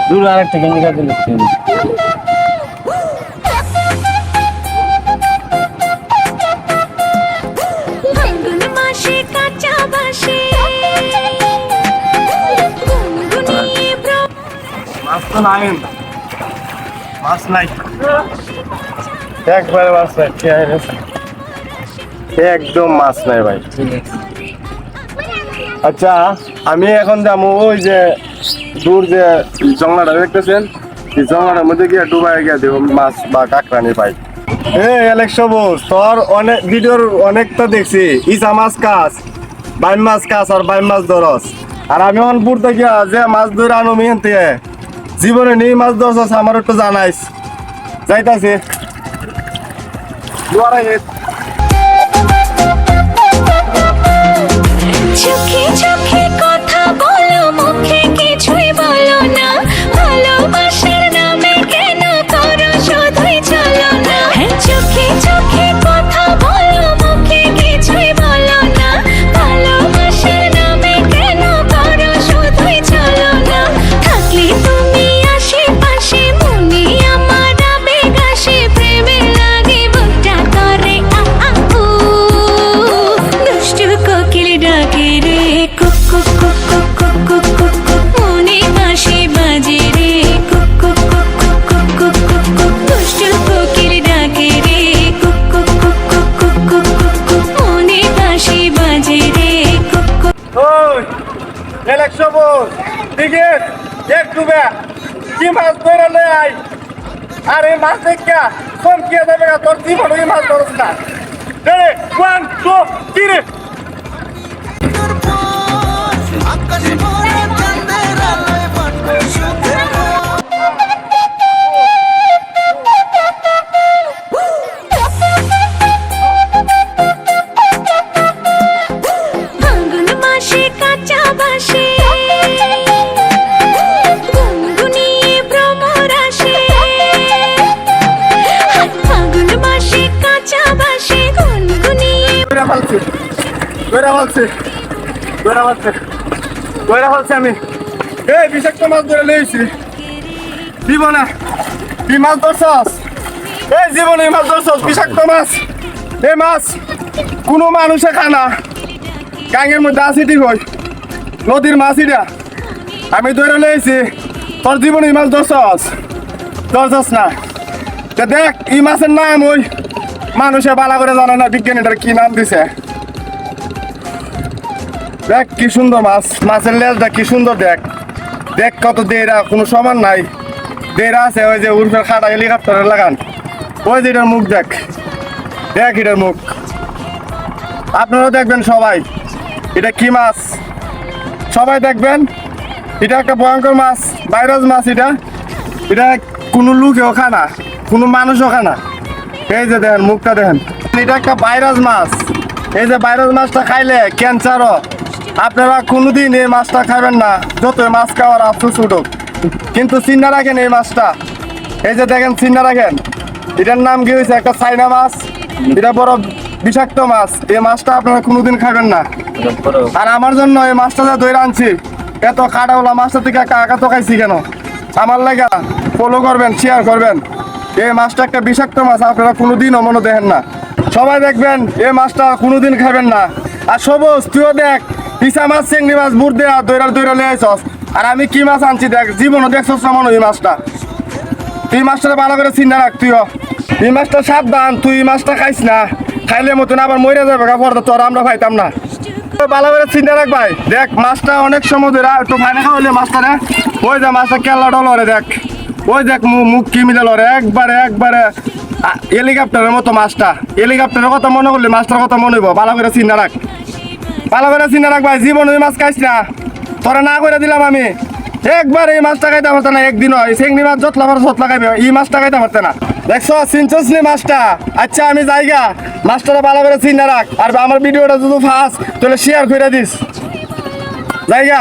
দূর আরেকটা গেঞ্জি কাটে লিখছি মাছ তো নাই মাছ নাই একবারে মাছ নাই একদম মাছ নাই ভাই আচ্ছা আমি এখন যাবো ওই যে দূর যে জংলাটা দেখতেছেন এই জংলাটার মধ্যে গিয়ে ডুবাই গিয়ে দেবো মাছ বা কাঁকড়া নিয়ে পাই সবুজ তোর অনেক ভিডিওর অনেকটা দেখছি ইসা মাছ কাজ বাইম মাছ কাজ আর বাইম মাছ ধরস আর আমি অনপুর থেকে যে মাছ ধরে আনো মিহিন থেকে জীবনে নেই মাছ ধরস আমার একটু জানাইস যাইতাছি চোখে চোখে কথা বলো মুখে কিছুই বলো না ভালোবাসার নামে কেন করো শুধুই চলো না চোখে চোখে কথা বলো মুখে কিছুই বলো না ভালোবাসার নামে কেন করো শুধুই চলো না থাকলে তুমি আশেপাশে মনে আমার আবেগ আসে প্রেমে লাগে বুকটা করে দুষ্টু কোকিল ডাকে রে cook cook cook cook cook cook cook cook মনে বাঁশি বাজে রে cook cook cook cook cook cook cook cook দুষ্টু কোকিল ডাকে রে cook cook cook cook cook cook cook cook মনে বাঁশি বাজে রে কুক কুক ওই সবুজ দিকে একটু কি মাছ ধরে লই আই আর এই মাছ দেখা কোন কে দেবে তোর জীবন ওই মাছ ধরস না রে 1 2 3 ফাল্গুন মাসে কাঁচা বাসে গুনগুনিয়ে ভ্রমর আসে ফাল্গুন মাসে কাঁচা বাসে গুনগুনিয়ে আমি এই বিষাক্ত মাছ ধরে লইছি জীবনে কি মাছ ধরছস এই জীবনে মাছ ধরছস বিষাক্ত মাছ এই মাছ কোনো মানুষে খানা গাঙের মধ্যে আছে ঠিক হয় নদীর মাছ এটা আমি ধরে লইছি তোর জীবনে মাছ ধরছস না দেখ এই মাছের নাম ওই মানুষে বালা করে জানে না বিজ্ঞান এটার কি নাম দিছে দেখ কি সুন্দর মাছ মাছের লেজটা কি সুন্দর দেখ দেখ কত দেরা কোনো সমান নাই দেরা আছে ওই যে উর্ফের খাটা হেলিকপ্টারের লাগান ওই যে এটার মুখ দেখ দেখ এটার মুখ আপনারাও দেখবেন সবাই এটা কি মাছ সবাই দেখবেন এটা একটা ভয়ঙ্কর মাছ ভাইরাস মাছ এটা কোনো লোকেও খানা কোনো মানুষও খানা এই যে দেখেন মুখটা দেখেন এটা একটা ভাইরাস মাছ এই যে ভাইরাস মাছটা খাইলে ক্যান্সারও আপনারা কোনোদিন এই মাছটা খাবেন না যত মাছ খাওয়ার আফসোস উঠুক কিন্তু চিন্তা রাখেন এই মাছটা এই যে দেখেন চিন্তা রাখেন এটার নাম কি হয়েছে একটা চাইনা মাছ এটা বড় বিষাক্ত মাছ এই মাছটা আপনারা কোনোদিন খাবেন না আর আমার জন্য এই মাছটা যে ধরে আনছি এত কাটাওয়ালা মাছটা থেকে কাকা তো খাইছি কেন আমার লাগা ফলো করবেন শেয়ার করবেন এই মাছটা একটা বিষাক্ত মাছ আপনারা কোনোদিনও মনে দেখেন না সবাই দেখবেন এই মাছটা কোনোদিন খাবেন না আর সবুজ তুইও দেখ পিসা মাছ চিংড়ি মাছ বুট দেয়া দৈরা লিয়ে আইছস আর আমি কি মাছ আনছি দেখ জীবনও দেখছস না মনে এই মাছটা তুই মাছটা ভালো করে চিন্তা রাখ তুইও এই মাছটা সাবধান তুই এই মাছটা খাইস না খাইলে মতন আবার মরে যাবে পরে তোর আমরা খাইতাম না ভালো করে চিন্তা রাখ ভাই দেখ মাছটা অনেক সময় ধরে একটু ফাইনা খাওয়াইলে মাছটা রে ওই যে মাছটা কেল্লা ডলরে দেখ ওই দেখ মুখ কি মিলাল একবারে হেলিকপ্টারের মতো মাছটা হেলিকপ্টারের কথা মনে করলে মাছটার কথা মনে হইব ভালো করে চিন্তা রাখ ভাই জীবন ওই মাছ খাইস না তোরা না করে দিলাম আমি একবার এই মাছটা খাইতে পারতো না একদিন হয় চিংড়ি মাছ যতলা খাইবে এই মাছটা খাইতে পারতো না দেখছো চিনছস নি মাছটা আচ্ছা আমি যাইগা মাছটা ভালো করে চিন্তা রাখ আর আমার ভিডিওটা যদি ফার্স্ট তাহলে শেয়ার করে দিস জায়গা